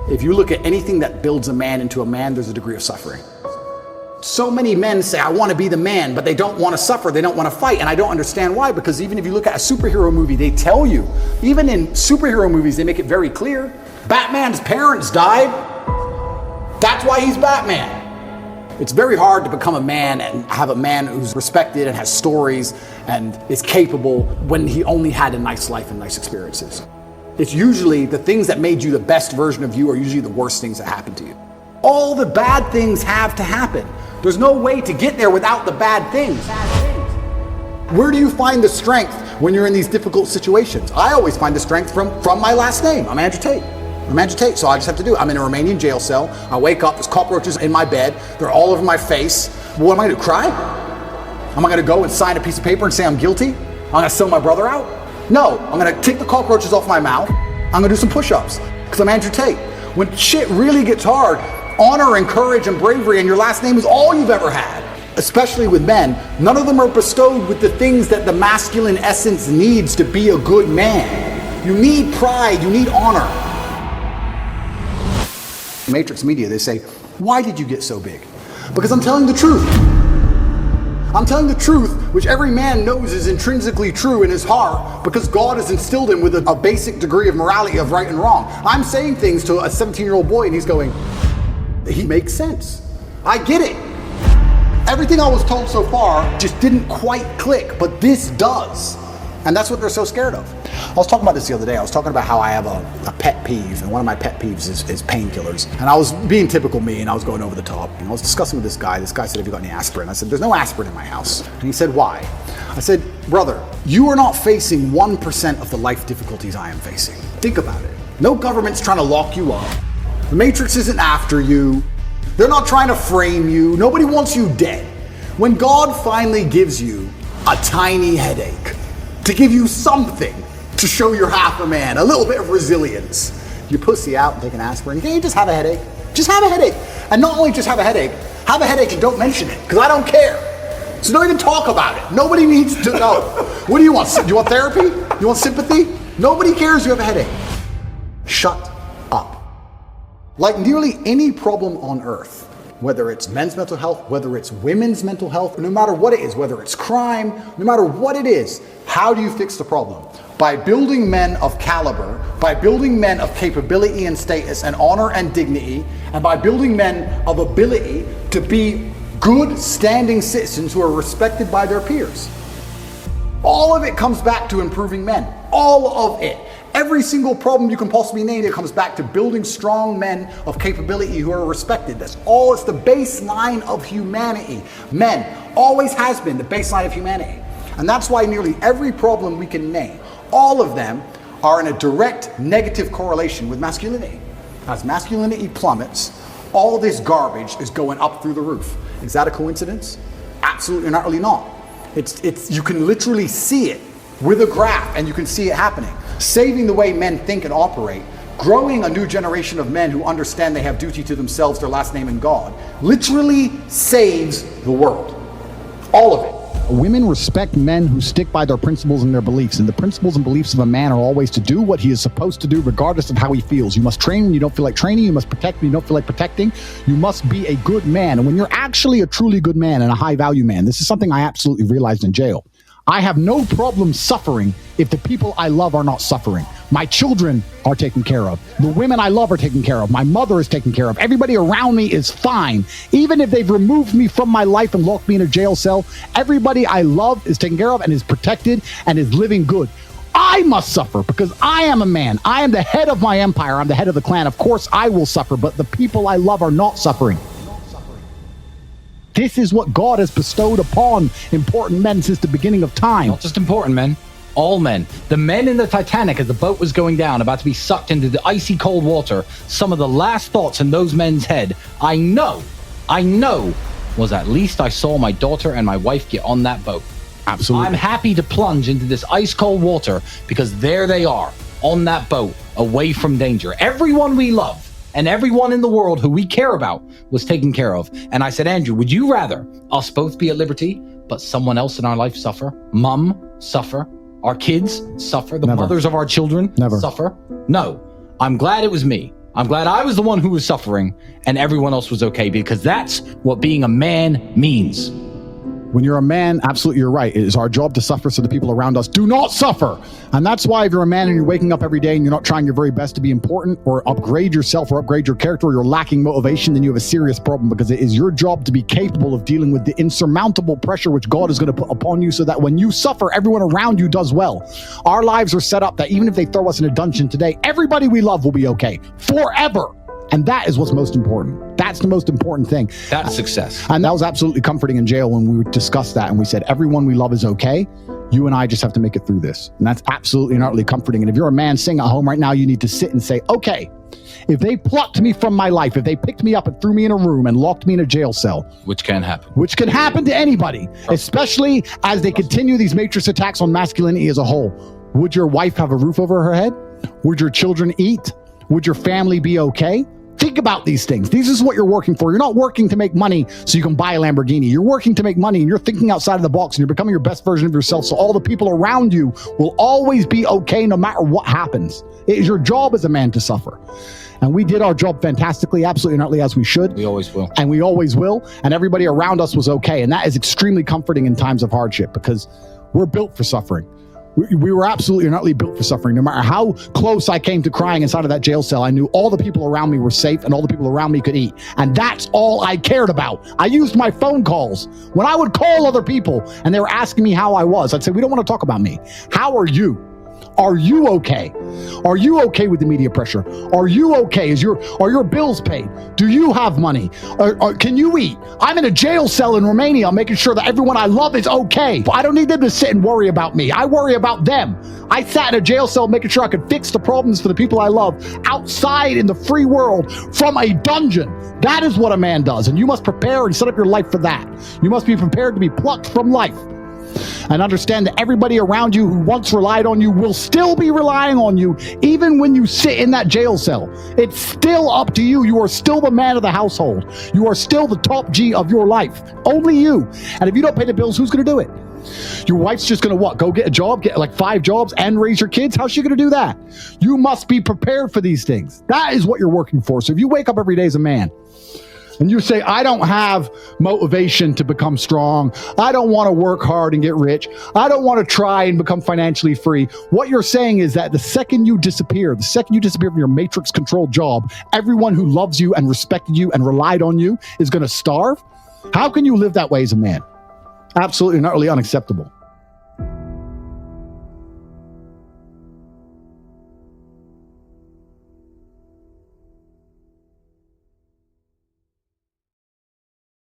If you look at anything that builds a man into a man, there's a degree of suffering. So many men say, I want to be the man, but they don't want to suffer, they don't want to fight, and I don't understand why, because even if you look at a superhero movie, they tell you, even in superhero movies, they make it very clear, Batman's parents died, that's why he's Batman. It's very hard to become a man and have a man who's respected and has stories and is capable when he only had a nice life and nice experiences. It's usually the things that made you the best version of you are usually the worst things that happen to you. All the bad things have to happen. There's no way to get there without the bad things. Where do you find the strength when you're in these difficult situations? I always find the strength from my last name. I'm Andrew Tate. I'm Andrew Tate, so I just have to do it. I'm in a Romanian jail cell. I wake up, there's cockroaches in my bed. They're all over my face. What am I gonna do, cry? Am I gonna go and sign a piece of paper and say I'm guilty? I'm gonna sell my brother out? No, I'm gonna take the cockroaches off my mouth. I'm gonna do some push-ups, because I'm Andrew Tate. When shit really gets hard, honor and courage and bravery and your last name is all you've ever had. Especially with men, none of them are bestowed with the things that the masculine essence needs to be a good man. You need pride, you need honor. Matrix Media, they say, why did you get so big? Because I'm telling the truth. I'm telling the truth, which every man knows is intrinsically true in his heart, because God has instilled him with a basic degree of morality of right and wrong. I'm saying things to a 17-year-old boy and he's going, he makes sense. I get it. Everything I was told so far just didn't quite click, but this does. And that's what they're so scared of. I was talking about this the other day. I was talking about how I have a pet peeve, and one of my pet peeves is painkillers. And I was being typical me, and I was going over the top. And I was discussing with this guy. This guy said, have you got any aspirin? I said, there's no aspirin in my house. And he said, why? I said, brother, you are not facing 1% of the life difficulties I am facing. Think about it. No government's trying to lock you up. The Matrix isn't after you. They're not trying to frame you. Nobody wants you dead. When God finally gives you a tiny headache, to give you something to show you're half a man, a little bit of resilience, you pussy out and take an aspirin. You just have a headache. Just have a headache. And not only just have a headache and don't mention it, because I don't care. So don't even talk about it. Nobody needs to know. What do you want? Do you want therapy? You want sympathy? Nobody cares you have a headache. Shut up. Like nearly any problem on earth, whether it's men's mental health, whether it's women's mental health, no matter what it is, whether it's crime, no matter what it is, how do you fix the problem? By building men of caliber, by building men of capability and status and honor and dignity, and by building men of ability to be good standing citizens who are respected by their peers. All of it comes back to improving men. All of it. Every single problem you can possibly name, it comes back to building strong men of capability who are respected. That's all. It's the baseline of humanity. Men always has been the baseline of humanity. And that's why nearly every problem we can name, all of them are in a direct negative correlation with masculinity. As masculinity plummets, all this garbage is going up through the roof. Is that a coincidence? Absolutely not, really not. You can literally see it with a graph, and you can see it happening. Saving the way men think and operate, growing a new generation of men who understand they have duty to themselves, their last name, and God, literally saves the world. All of it. Women respect men who stick by their principles and their beliefs, and the principles and beliefs of a man are always to do what he is supposed to do regardless of how he feels. You must train when you don't feel like training. You must protect when you don't feel like protecting. You must be a good man. And when you're actually a truly good man and a high value man, this is something I absolutely realized in jail. I have no problem suffering if the people I love are not suffering. My children are taken care of. The women I love are taken care of. My mother is taken care of. Everybody around me is fine. Even if they've removed me from my life and locked me in a jail cell, everybody I love is taken care of and is protected and is living good. I must suffer because I am a man. I am the head of my empire. I'm the head of the clan. Of course I will suffer, but the people I love are not suffering. This is what God has bestowed upon important men since the beginning of time. Not just important men, all men. The men in the Titanic as the boat was going down, about to be sucked into the icy cold water, some of the last thoughts in those men's head, I know, was at least I saw my daughter and my wife get on that boat. Absolutely. I'm happy to plunge into this ice cold water because there they are on that boat, away from danger. Everyone we love and everyone in the world who we care about was taken care of. And I said, Andrew, would you rather us both be at liberty, but someone else in our life suffer? Mum suffer? Our kids suffer? The Never. Mothers of our children Never. suffer? No. I'm glad it was me. I'm glad I was the one who was suffering and everyone else was okay, because that's what being a man means. When you're a man, absolutely, you're right. It is our job to suffer so the people around us do not suffer. And that's why if you're a man and you're waking up every day and you're not trying your very best to be important or upgrade yourself or upgrade your character, or you're lacking motivation, then you have a serious problem, because it is your job to be capable of dealing with the insurmountable pressure which God is going to put upon you, so that when you suffer, everyone around you does well. Our lives are set up that even if they throw us in a dungeon today, everybody we love will be okay forever. And that is what's most important. That's the most important thing. That's success. And that was absolutely comforting in jail when we discussed that. And we said, everyone we love is okay. You and I just have to make it through this. And that's absolutely and utterly comforting. And if you're a man sitting at home right now, you need to sit and say, okay, if they plucked me from my life, if they picked me up and threw me in a room and locked me in a jail cell, which can happen to anybody, especially as they continue these matrix attacks on masculinity as a whole, would your wife have a roof over her head? Would your children eat? Would your family be okay? Think about these things. This is what you're working for. You're not working to make money so you can buy a Lamborghini. You're working to make money, and you're thinking outside of the box, and you're becoming your best version of yourself, so all the people around you will always be okay no matter what happens. It is your job as a man to suffer. And we did our job fantastically, absolutely and utterly, as we should. We always will. And we always will. And everybody around us was okay. And that is extremely comforting in times of hardship, because we're built for suffering. We were absolutely not built for suffering. No matter how close I came to crying inside of that jail cell, I knew all the people around me were safe and all the people around me could eat. And that's all I cared about. I used my phone calls. When I would call other people and they were asking me how I was, I'd say, we don't want to talk about me. How are you? Are you okay? Are you okay with the media pressure? Are you okay? Are your bills paid? Do you have money? Can you eat? I'm in a jail cell in Romania making sure that everyone I love is okay. I don't need them to sit and worry about me. I worry about them. I sat in a jail cell making sure I could fix the problems for the people I love outside in the free world from a dungeon. That is what a man does. And you must prepare and set up your life for that. You must be prepared to be plucked from life. And understand that everybody around you who once relied on you will still be relying on you, even when you sit in that jail cell. It's still up to you. You are still the man of the household. You are still the top G of your life. Only you. And if you don't pay the bills, who's going to do it? Your wife's just going to what? Go get a job, get like 5 jobs and raise your kids? How's she going to do that? You must be prepared for these things. That is what you're working for. So if you wake up every day as a man, and you say, I don't have motivation to become strong. I don't want to work hard and get rich. I don't want to try and become financially free. What you're saying is that the second you disappear from your matrix-controlled job, everyone who loves you and respected you and relied on you is going to starve? How can you live that way as a man? Absolutely and utterly unacceptable.